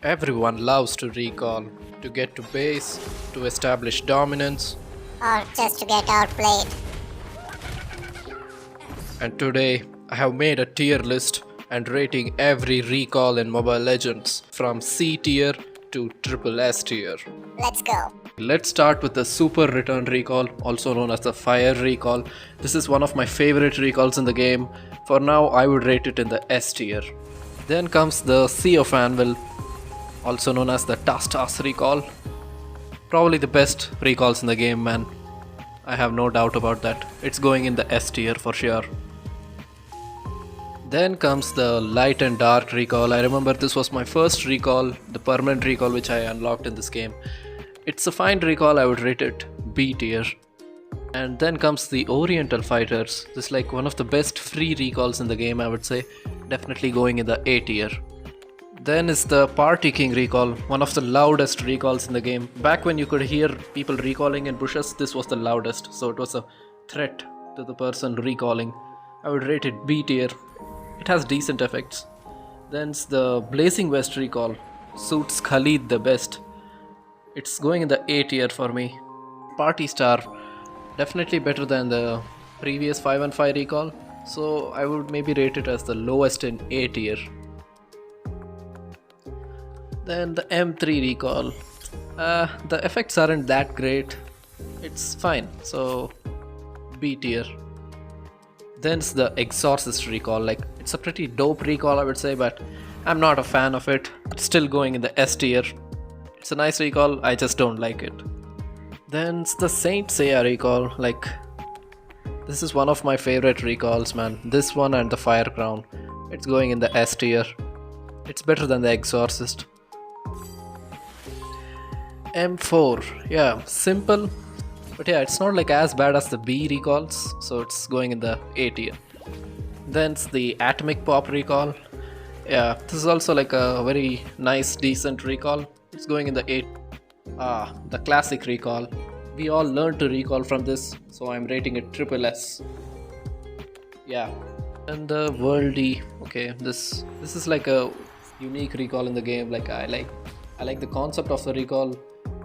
Everyone loves to recall, to get to base, to establish dominance, or just to get outplayed. and today I have made a tier list and rating every recall in Mobile Legends from C tier to triple S tier. Let's go. Let's start with the Super Return recall, also known as the Fire recall. This is one of my favorite recalls in the game. For now, I would rate it in the S tier. Then comes the Sea of Anvil, also known as the Tas recall. Probably the best recalls in the game, man. I have no doubt about that. It's going in the S tier for sure. Then comes the Light and Dark recall. I remember this was my first recall, the permanent recall which I unlocked in this game. It's a fine recall, I would rate it B tier. And then comes the Oriental Fighters. This is like one of the best free recalls in the game, I would say. Definitely going in the A tier. Then is the Party King recall, one of the loudest recalls in the game. Back when you could hear people recalling in bushes, this was the loudest. So it was a threat to the person recalling. I would rate it B tier. It has decent effects. Then's the Blazing West recall. Suits Khalid the best. It's going in the A tier for me. Party Star, definitely better than the previous 5 and 5 recall. So I would maybe rate it as the lowest in A tier. Then the M3 recall. The effects aren't that great. It's fine. So B tier. Then's the Exorcist recall. Like, it's a pretty dope recall, I would say, but I'm not a fan of it. It's still going in the S tier. It's a nice recall, I just don't like it. Then's the Saint Seiya recall. Like, this is one of my favorite recalls, man. This one and the Fire Crown. It's going in the S tier. It's better than the Exorcist. M4, yeah, simple. But yeah, it's not like as bad as the B recalls, so it's going in the A tier. Then's the Atomic Pop recall. Yeah, this is also like a very nice, decent recall. It's going in the A. The classic recall. We all learned to recall from this, so I'm rating it triple S. Yeah. And the Worldie. Okay, this is like a unique recall in the game. Like I like the concept of the recall.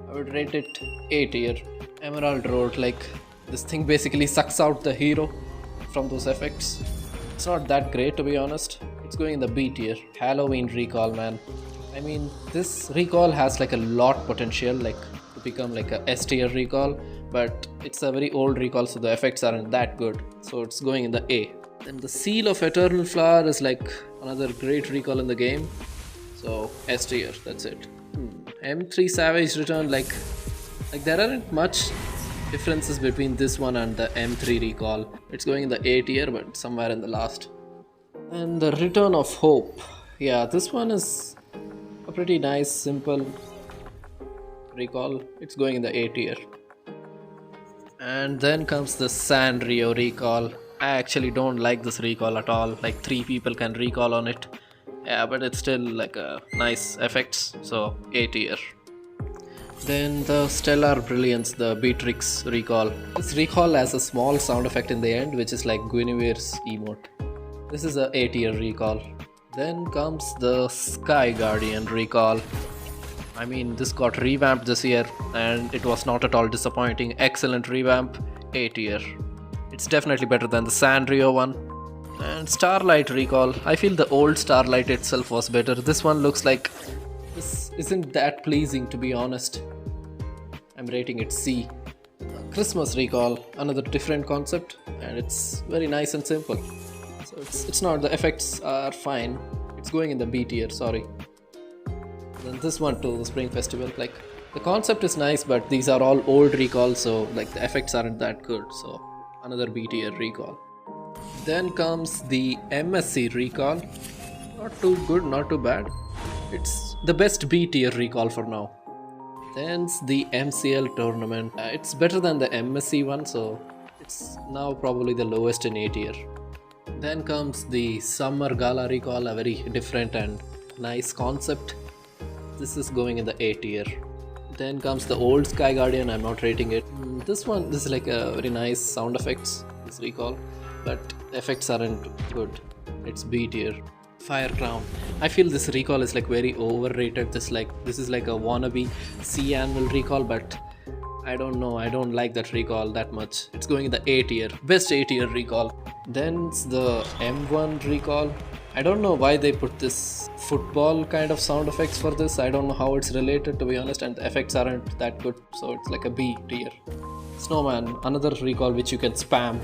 I would rate it A tier. Emerald Road, like this thing basically sucks out the hero from those effects. It's not that great, to be honest. It's going in the B tier. Halloween recall, man. I mean, this recall has like a lot potential, like to become like a S tier recall, but it's a very old recall, so the effects aren't that good. So it's going in the A. Then the Seal of Eternal Flower is like another great recall in the game. So S tier, that's it. M3 Savage Return, like there aren't much differences between this one and the M3 recall. It's going in the A tier, but somewhere in the last. And the Return of Hope. Yeah, this one is a pretty nice, simple recall. It's going in the A tier. And then comes the Sanrio recall. I actually don't like this recall at all. Like 3 people can recall on it. Yeah, but it's still like a nice effects, so A tier. Then the Stellar Brilliance, the Beatrix recall. This recall has a small sound effect in the end, which is like Guinevere's emote. This is a A tier recall. Then comes the Sky Guardian recall. I mean, this got revamped this year and it was not at all disappointing. Excellent revamp, A tier. It's definitely better than the Sanrio one. And Starlight recall. I feel the old Starlight itself was better. This one looks like this isn't that pleasing, to be honest. I'm rating it C. Christmas recall, another different concept, and it's very nice and simple. So it's not, the effects are fine. It's going in the B tier, sorry. Then this one too, the Spring Festival. Like, the concept is nice, but these are all old recalls, so like the effects aren't that good. So another B tier recall. Then comes the MSC recall. Not too good, not too bad. It's the best B tier recall for now. Then's the MCL tournament. It's better than the MSC one, so it's now probably the lowest in A tier. Then comes the Summer Gala recall, a very different and nice concept. This is going in the A tier. Then comes the old Sky Guardian. I'm not rating it. This is like a very nice sound effects, this recall, but effects aren't good. It's B tier. Fire Crown. I feel this recall is like very overrated. This is like a wannabe Seiya Anvil recall, but I don't know. I don't like that recall that much. It's going in the A tier, best A tier recall. Then it's the M1 recall. I don't know why they put this football kind of sound effects for this. I don't know how it's related, to be honest, and the effects aren't that good, so it's like a B tier. Snowman, another recall which you can spam,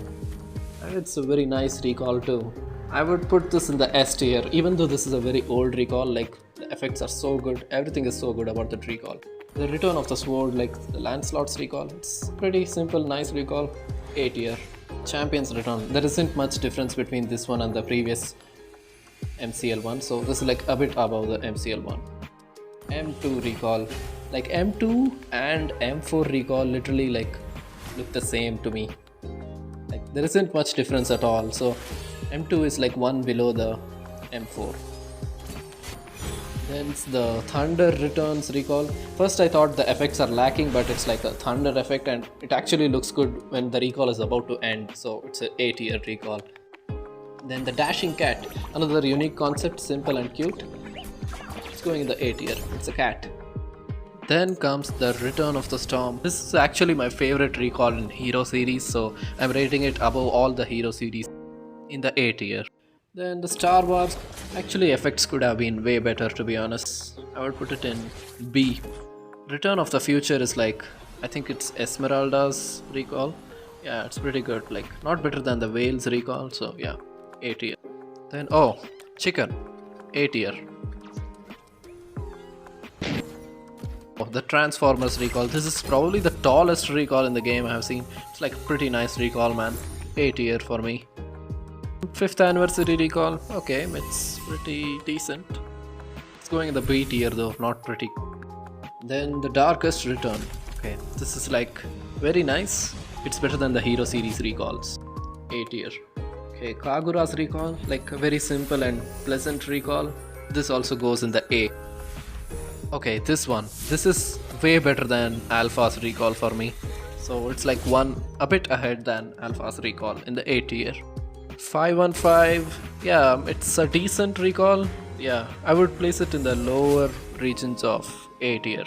and it's a very nice recall too. I would put this in the S tier, even though this is a very old recall. Like, the effects are so good, everything is so good about that recall. The Return of the Sword, like the Lancelot's recall, it's pretty simple, nice recall. A tier. Champion's Return. There isn't much difference between this one and the previous MCL one, so this is like a bit above the MCL one. M2 recall. Like M2 and M4 recall literally like look the same to me. Like there isn't much difference at all. So M2 is like one below the M4. Then it's the Thunder Returns recall. First I thought the effects are lacking, but it's like a thunder effect and it actually looks good when the recall is about to end. So it's a A tier recall. Then the Dashing Cat, another unique concept, simple and cute. It's going in the A tier, it's a cat. Then comes the Return of the Storm. This is actually my favorite recall in Hero series, so I'm rating it above all the Hero series in the A tier. Then the Star Wars, actually effects could have been way better, to be honest. I would put it in B. Return of the Future is like, I think it's Esmeralda's recall. Yeah, it's pretty good, like not better than the Whale's recall, so yeah, A tier. Then Chicken, A tier. The Transformers recall. This is probably the tallest recall in the game I have seen. It's like pretty nice recall, man. A tier for me. 5th anniversary recall. Okay, it's pretty decent. It's going in the B tier though, not pretty. Then the Darkest Return. Okay, this is like very nice. It's better than the Hero series recalls. A tier. Okay, Kagura's recall, like a very simple and pleasant recall. This also goes in the A. Okay, this one. This is way better than Alpha's recall for me. So it's like a bit ahead than Alpha's recall in the A tier. 515, yeah, it's a decent recall. Yeah, I would place it in the lower regions of A tier.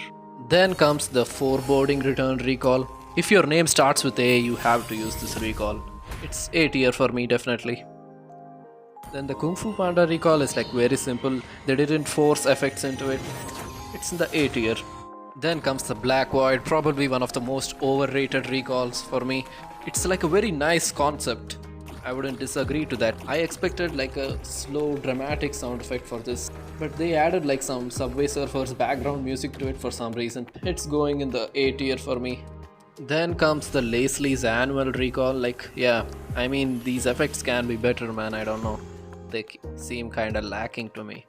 Then comes the Foreboding Return recall. If your name starts with A, you have to use this recall. It's A tier for me, definitely. Then the Kung Fu Panda recall is like very simple. They didn't force effects into it. It's in the A tier. Then comes the Black Void, probably one of the most overrated recalls for me. It's like a very nice concept. I wouldn't disagree to that. I expected like a slow dramatic sound effect for this, but they added like some Subway Surfers background music to it for some reason. It's going in the A tier for me. Then comes the Leslie's annual recall. Like, yeah, I mean these effects can be better, man. I don't know. They seem kinda lacking to me.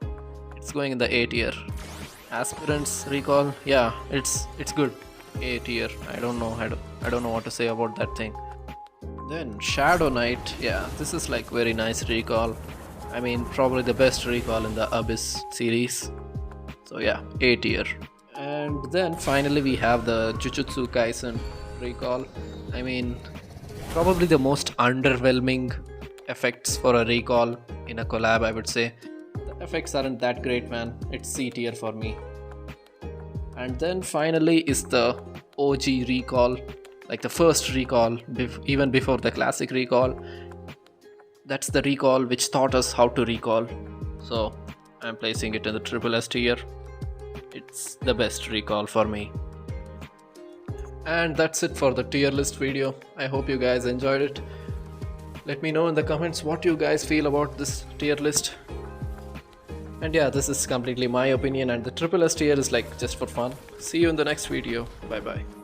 It's going in the A tier. Aspirants recall, yeah, it's good. A tier. I don't know what to say about that thing. Then Shadow Knight, yeah, this is like very nice recall. I mean probably the best recall in the Abyss series. So yeah, A tier. And then finally we have the Jujutsu Kaisen recall. I mean probably the most underwhelming effects for a recall in a collab, I would say. The effects aren't that great, man. It's C tier for me. And then finally is the OG recall, like the first recall, even before the classic recall. That's the recall which taught us how to recall. So I'm placing it in the triple S tier. It's the best recall for me. And that's it for the tier list video. I hope you guys enjoyed it. Let me know in the comments what you guys feel about this tier list. And yeah, this is completely my opinion, and the triple S tier is like just for fun. See you in the next video. Bye bye.